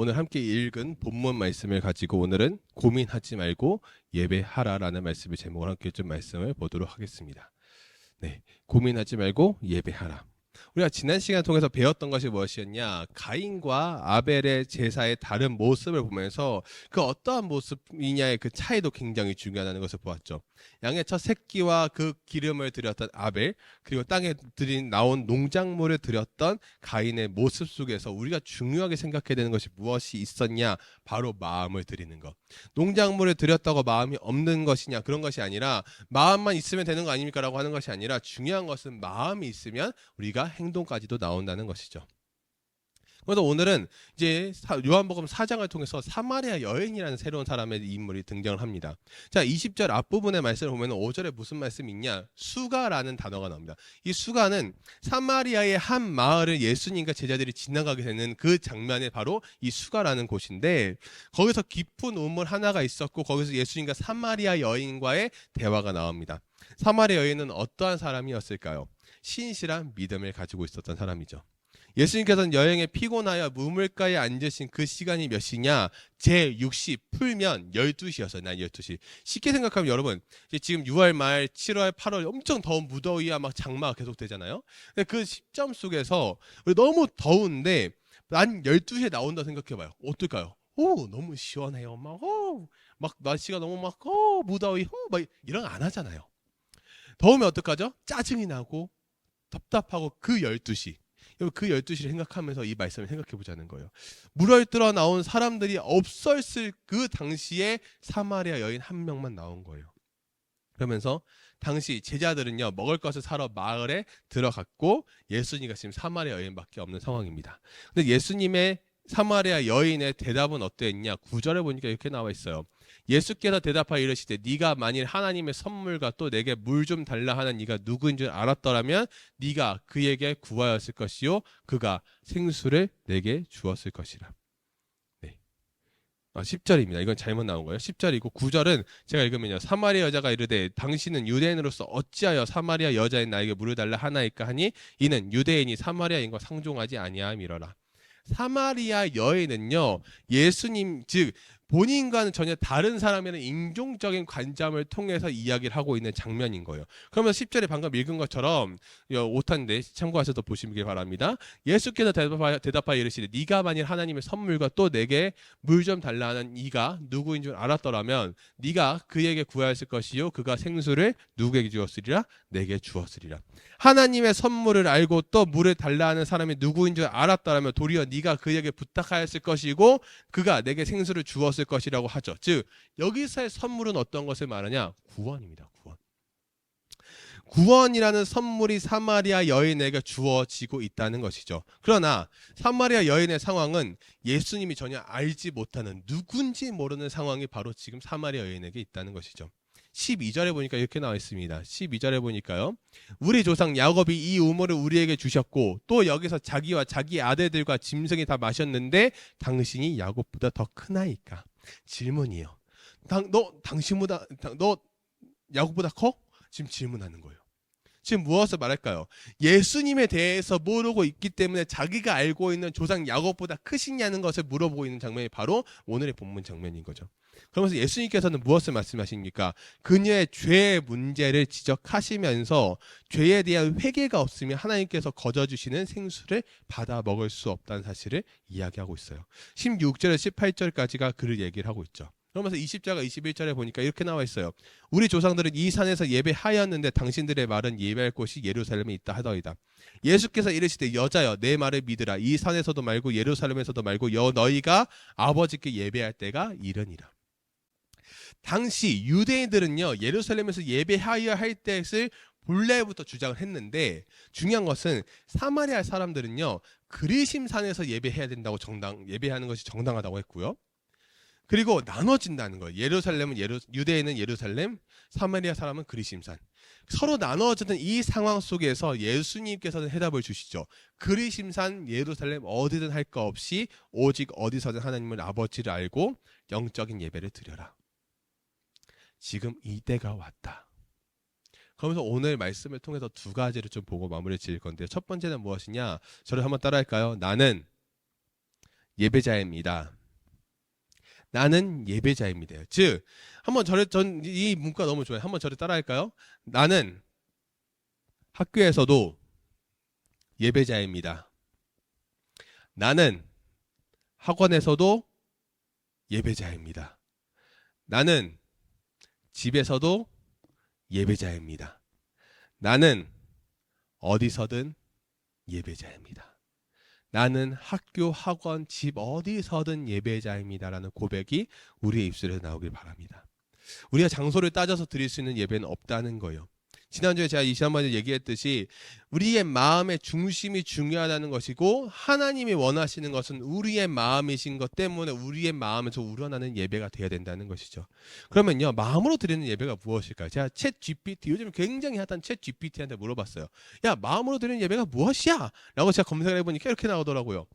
오늘 함께 읽은 본문 말씀을 가지고 오늘은 고민하지 말고 예배하라라는 말씀의 제목을 함께 좀 말씀을 보도록 하겠습니다. 네, 고민하지 말고 예배하라. 우리가 지난 시간 통해서 배웠던 것이 무엇이었냐? 가인과 아벨의 제사의 다른 모습을 보면서 그 어떠한 모습이냐의 그 차이도 굉장히 중요하다는 것을 보았죠. 양의 첫 새끼와 그 기름을 드렸던 아벨, 그리고 땅에 나온 농작물을 드렸던 가인의 모습 속에서 우리가 중요하게 생각해야 되는 것이 무엇이 있었냐? 바로 마음을 드리는 것. 농작물을 드렸다고 마음이 없는 것이냐? 그런 것이 아니라 마음만 있으면 되는 거 아닙니까? 라고 하는 것이 아니라 중요한 것은 마음이 있으면 우리가 행동까지도 나온다는 것이죠. 그래서 오늘은 이제 요한복음 4장을 통해서 사마리아 여인이라는 새로운 사람의 인물이 등장을 합니다. 자, 20절 앞부분의 말씀을 보면 5절에 무슨 말씀이 있냐? 수가라는 단어가 나옵니다. 이 수가는 사마리아의 한 마을을 예수님과 제자들이 지나가게 되는 그 장면에 바로 이 수가라는 곳인데, 거기서 깊은 우물 하나가 있었고 거기서 예수님과 사마리아 여인과의 대화가 나옵니다. 사마리아 여인은 어떠한 사람이었을까요? 신실한 믿음을 가지고 있었던 사람이죠. 예수님께서는 여행에 피곤하여 우물가에 앉으신 그 시간이 몇 시냐? 제6시 풀면 12시였어요. 난 12시. 쉽게 생각하면 여러분, 지금 6월 말, 7월, 8월 엄청 더운 무더위와 막 장마가 계속 되잖아요. 근데 그 시점 속에서 너무 더운데 난 12시에 나온다 생각해봐요. 어떨까요? 오, 너무 시원해요. 막 날씨가 너무 무더위, 막 이런 거 안 하잖아요. 더우면 어떡하죠? 짜증이 나고 답답하고 그 12시. 그 12시를 생각하면서 이 말씀을 생각해 보자는 거예요. 물을 뚫어 나온 사람들이 없었을 그 당시에 사마리아 여인 한 명만 나온 거예요. 그러면서 당시 제자들은요, 먹을 것을 사러 마을에 들어갔고 예수님과 지금 사마리아 여인밖에 없는 상황입니다. 근데 예수님의 사마리아 여인의 대답은 어땠냐? 9절에 보니까 이렇게 나와 있어요. 예수께서 대답하여 이르시되 네가 만일 하나님의 선물과 또 내게 물 좀 달라 하는 이가 누구인 줄 알았더라면 네가 그에게 구하였을 것이요 그가 생수를 내게 주었을 것이라. 네. 10절입니다. 이건 잘못 나온 거예요. 10절이고 9절은 제가 읽으면요. 사마리아 여자가 이르되 당신은 유대인으로서 어찌하여 사마리아 여자인 나에게 물을 달라 하나이까 하니 이는 유대인이 사마리아인과 상종하지 아니함이러라. 사마리아 여인은요, 예수님 즉 본인과는 전혀 다른 사람이라는 인종적인 관점을 통해서 이야기를 하고 있는 장면인 거예요. 그러면 10절에 방금 읽은 것처럼 오탄데 참고하셔서 보시길 바랍니다. 예수께서 대답하여 이르시되 네가 만일 하나님의 선물과 또 내게 물 좀 달라 하는 이가 누구인 줄 알았더라면 네가 그에게 구하였을 것이요 그가 생수를 누구에게 주었으리라? 내게 주었으리라. 하나님의 선물을 알고 또 물을 달라 하는 사람이 누구인 줄 알았더라면 도리어 네가 그에게 부탁하였을 것이고 그가 내게 생수를 주었을 것이라고 하죠. 즉 여기서의 선물은 어떤 것을 말하냐? 구원입니다. 구원. 구원이라는 선물이 사마리아 여인에게 주어지고 있다는 것이죠. 그러나 사마리아 여인의 상황은 예수님이 전혀 알지 못하는 누군지 모르는 상황이 바로 지금 사마리아 여인에게 있다는 것이죠. 12절에 보니까 이렇게 나와 있습니다. 12절에 보니까요. 우리 조상 야곱이 이 우물을 우리에게 주셨고 또 여기서 자기와 자기 아들들과 짐승이 다 마셨는데 당신이 야곱보다 더 크나이까? 질문이에요. 너 야곱보다 커? 지금 질문하는 거예요. 지금 무엇을 말할까요? 예수님에 대해서 모르고 있기 때문에 자기가 알고 있는 조상 야곱보다 크시냐는 것을 물어보고 있는 장면이 바로 오늘의 본문 장면인 거죠. 그러면서 예수님께서는 무엇을 말씀하십니까? 그녀의 죄의 문제를 지적하시면서 죄에 대한 회개가 없으면 하나님께서 거저주시는 생수를 받아 먹을 수 없다는 사실을 이야기하고 있어요. 16절에서 18절까지가 그를 얘기를 하고 있죠. 그러면서 20절과 21절에 보니까 이렇게 나와 있어요. 우리 조상들은 이 산에서 예배하였는데 당신들의 말은 예배할 곳이 예루살렘에 있다 하더이다. 예수께서 이르시되 여자여 내 말을 믿으라. 이 산에서도 말고 예루살렘에서도 말고 너희가 아버지께 예배할 때가 이르니라. 당시 유대인들은요, 예루살렘에서 예배하여야 할 때를 본래부터 주장을 했는데 중요한 것은 사마리아 사람들은요, 그리심산에서 예배해야 된다고 예배하는 것이 정당하다고 했고요. 그리고 나눠진다는 거예요. 예루살렘은 유대인은 예루살렘, 사마리아 사람은 그리심산. 서로 나눠지는 이 상황 속에서 예수님께서는 해답을 주시죠. 그리심산, 예루살렘 어디든 할 거 없이 오직 어디서든 하나님을 아버지를 알고 영적인 예배를 드려라. 지금 이때가 왔다. 그러면서 오늘 말씀을 통해서 두 가지를 좀 보고 마무리 지을 건데요. 첫 번째는 무엇이냐? 저를 한번 따라할까요? 나는 예배자입니다. 나는 예배자입니다. 즉, 한번 전 이 문구가 너무 좋아요. 한번 저를 따라할까요? 나는 학교에서도 예배자입니다. 나는 학원에서도 예배자입니다. 나는 집에서도 예배자입니다. 나는 어디서든 예배자입니다. 나는 학교, 학원, 집 어디서든 예배자입니다라는 고백이 우리의 입술에서 나오길 바랍니다. 우리가 장소를 따져서 드릴 수 있는 예배는 없다는 거예요. 지난주에 제가 지난번에 얘기했듯이 우리의 마음의 중심이 중요하다는 것이고 하나님이 원하시는 것은 우리의 마음이신 것 때문에 우리의 마음에서 우러나는 예배가 되어야 된다는 것이죠. 그러면요, 마음으로 드리는 예배가 무엇일까요? 제가 챗 GPT, 요즘 굉장히 핫한 챗 GPT한테 물어봤어요. 야, 마음으로 드리는 예배가 무엇이야? 라고 제가 검색을 해보니까 이렇게 나오더라고요.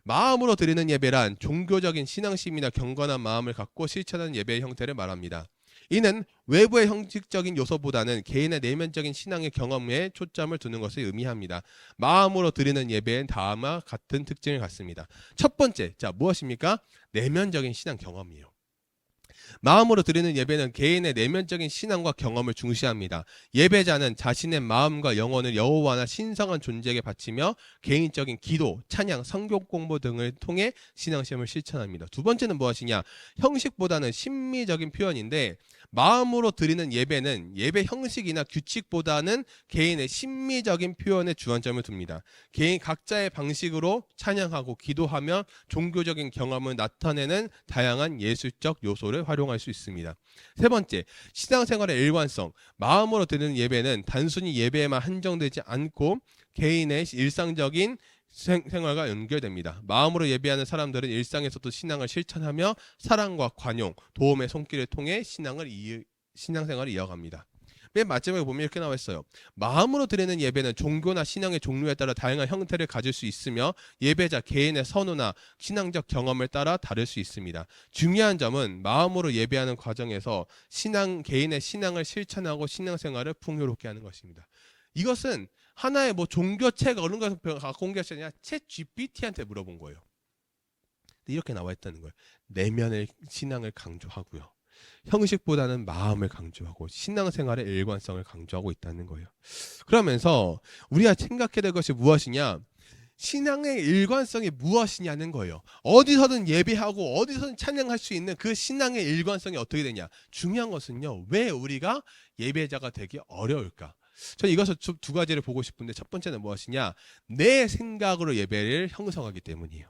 마음으로 드리는 예배란 종교적인 신앙심이나 경건한 마음을 갖고 실천하는 예배의 형태를 말합니다. 이는 외부의 형식적인 요소보다는 개인의 내면적인 신앙의 경험에 초점을 두는 것을 의미합니다. 마음으로 드리는 예배엔 다음과 같은 특징을 갖습니다. 첫 번째, 자, 무엇입니까? 내면적인 신앙 경험이에요. 마음으로 드리는 예배는 개인의 내면적인 신앙과 경험을 중시합니다. 예배자는 자신의 마음과 영혼을 여호와나 신성한 존재에게 바치며 개인적인 기도, 찬양, 성경 공부 등을 통해 신앙심을 실천합니다. 두 번째는 무엇이냐? 형식보다는 심미적인 표현인데 마음으로 드리는 예배는 예배 형식이나 규칙보다는 개인의 심미적인 표현에 주안점을 둡니다. 개인 각자의 방식으로 찬양하고 기도하며 종교적인 경험을 나타내는 다양한 예술적 요소를 활용할 수 있습니다. 세 번째, 신앙생활의 일관성. 마음으로 드리는 예배는 단순히 예배에만 한정되지 않고 개인의 일상적인 생활과 연결됩니다. 마음으로 예배하는 사람들은 일상에서도 신앙을 실천하며 사랑과 관용, 도움의 손길을 통해 신앙생활을 이어갑니다. 맨 마지막에 보면 이렇게 나와 있어요. 마음으로 드리는 예배는 종교나 신앙의 종류에 따라 다양한 형태를 가질 수 있으며 예배자 개인의 선호나 신앙적 경험을 따라 다를 수 있습니다. 중요한 점은 마음으로 예배하는 과정에서 개인의 신앙을 실천하고 신앙생활을 풍요롭게 하는 것입니다. 이것은 하나의 종교책 이런 것을 갖고 온 것이 아니라 챗 GPT한테 물어본 거예요. 이렇게 나와 있다는 거예요. 내면의 신앙을 강조하고요. 형식보다는 마음을 강조하고 신앙생활의 일관성을 강조하고 있다는 거예요. 그러면서 우리가 생각해야 될 것이 무엇이냐? 신앙의 일관성이 무엇이냐는 거예요. 어디서든 예배하고 어디서든 찬양할 수 있는 그 신앙의 일관성이 어떻게 되냐? 중요한 것은요, 왜 우리가 예배자가 되기 어려울까? 저는 이것을 두 가지를 보고 싶은데, 첫 번째는 무엇이냐? 내 생각으로 예배를 형성하기 때문이에요.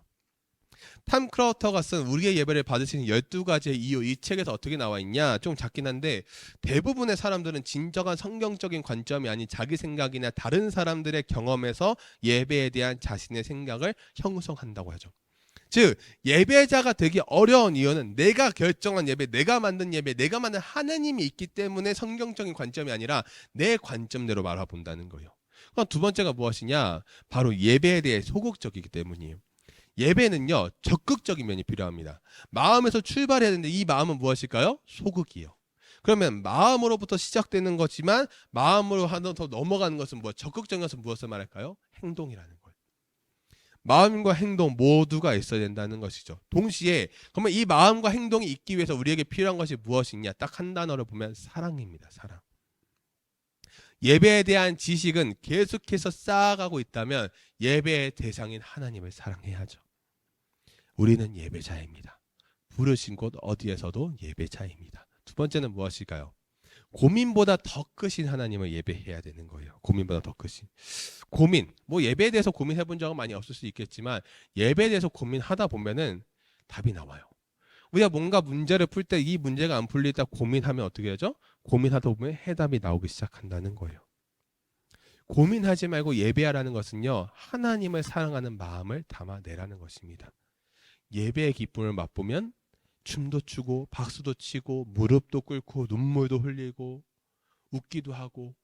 탐 크라우터가 쓴 우리의 예배를 받을 수 있는 12가지의 이유, 이 책에서 어떻게 나와 있냐? 좀 작긴 한데 대부분의 사람들은 진정한 성경적인 관점이 아닌 자기 생각이나 다른 사람들의 경험에서 예배에 대한 자신의 생각을 형성한다고 하죠. 즉, 예배자가 되기 어려운 이유는 내가 결정한 예배, 내가 만든 예배, 내가 만든 하나님이 있기 때문에 성경적인 관점이 아니라 내 관점대로 바라본다는 거예요. 그럼 두 번째가 무엇이냐? 바로 예배에 대해 소극적이기 때문이에요. 예배는요, 적극적인 면이 필요합니다. 마음에서 출발해야 되는데 이 마음은 무엇일까요? 소극이에요. 그러면 마음으로부터 시작되는 거지만 마음으로 하나 더 넘어가는 것은 적극적인 것은 무엇을 말할까요? 행동이라는 거예요. 마음과 행동 모두가 있어야 된다는 것이죠. 동시에 그러면 이 마음과 행동이 있기 위해서 우리에게 필요한 것이 무엇이냐? 딱 한 단어로 보면 사랑입니다. 사랑. 예배에 대한 지식은 계속해서 쌓아가고 있다면 예배의 대상인 하나님을 사랑해야죠. 우리는 예배자입니다. 부르신 곳 어디에서도 예배자입니다. 두 번째는 무엇일까요? 고민보다 더 크신 하나님을 예배해야 되는 거예요. 고민보다 더 크신. 고민. 예배에 대해서 고민해 본 적은 많이 없을 수 있겠지만 예배에 대해서 고민하다 보면은 답이 나와요. 우리가 뭔가 문제를 풀 때 이 문제가 안 풀리다 고민하면 어떻게 하죠? 고민하다 보면 해답이 나오기 시작한다는 거예요. 고민하지 말고 예배하라는 것은요, 하나님을 사랑하는 마음을 담아내라는 것입니다. 예배의 기쁨을 맛보면 춤도 추고 박수도 치고 무릎도 꿇고 눈물도 흘리고 웃기도 하고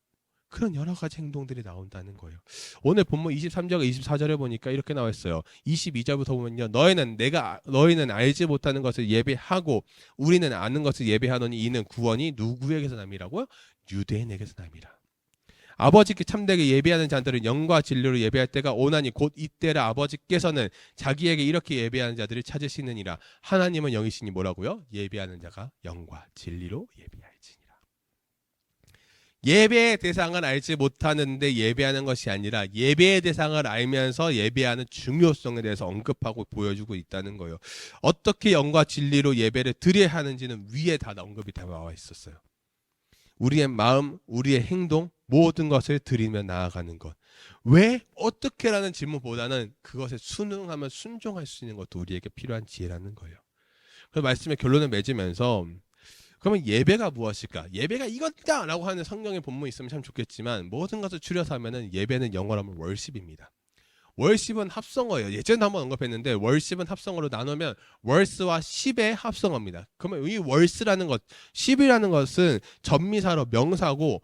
그런 여러 가지 행동들이 나온다는 거예요. 오늘 본문 23절과 24절에 보니까 이렇게 나와 있어요. 22절부터 보면요, 너희는 알지 못하는 것을 예배하고 우리는 아는 것을 예배하노니 이는 구원이 누구에게서 남이라고요? 유대인에게서 남이라. 아버지께 참되게 예배하는 자들은 영과 진리로 예배할 때가 오나니 곧 이때라 아버지께서는 자기에게 이렇게 예배하는 자들을 찾으시느니라. 하나님은 영이시니 뭐라고요? 예배하는 자가 영과 진리로 예배할지니라. 예배의 대상을 알지 못하는데 예배하는 것이 아니라 예배의 대상을 알면서 예배하는 중요성에 대해서 언급하고 보여주고 있다는 거예요. 어떻게 영과 진리로 예배를 드려야 하는지는 위에 다 언급이 나와 있었어요. 우리의 마음, 우리의 행동, 모든 것을 드리며 나아가는 것. 왜? 어떻게라는 질문보다는 그것에 순응하면 순종할 수 있는 것도 우리에게 필요한 지혜라는 거예요. 그 말씀의 결론을 맺으면서 그러면 예배가 무엇일까? 예배가 이것이다! 라고 하는 성경의 본문이 있으면 참 좋겠지만 모든 것을 추려서 하면은 예배는 영어로 하면 월십입니다. 월십은 합성어예요. 예전에 한번 언급했는데 월십은 합성어로 나누면 월스와 십의 합성어입니다. 그러면 이 월스라는 것, 십이라는 것은 전미사로 명사고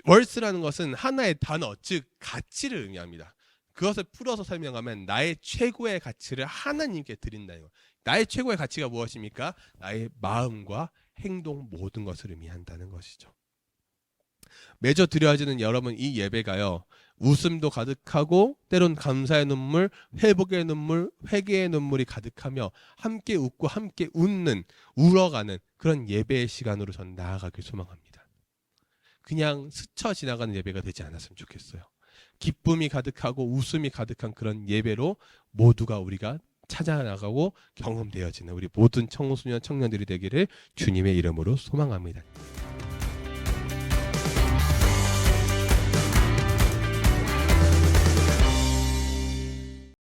월스라는 것은 하나의 단어, 즉 가치를 의미합니다. 그것을 풀어서 설명하면 나의 최고의 가치를 하나님께 드린다는 것. 나의 최고의 가치가 무엇입니까? 나의 마음과 행동 모든 것을 의미한다는 것이죠. 매주 드려지는 여러분 이 예배가요. 웃음도 가득하고 때론 감사의 눈물, 회복의 눈물, 회개의 눈물이 가득하며 함께 웃고 함께 웃는 울어가는 그런 예배의 시간으로 전 나아가길 소망합니다. 그냥 스쳐 지나가는 예배가 되지 않았으면 좋겠어요. 기쁨이 가득하고 웃음이 가득한 그런 예배로 모두가 우리가 찾아나가고 경험되어지는 우리 모든 청소년 청년들이 되기를 주님의 이름으로 소망합니다.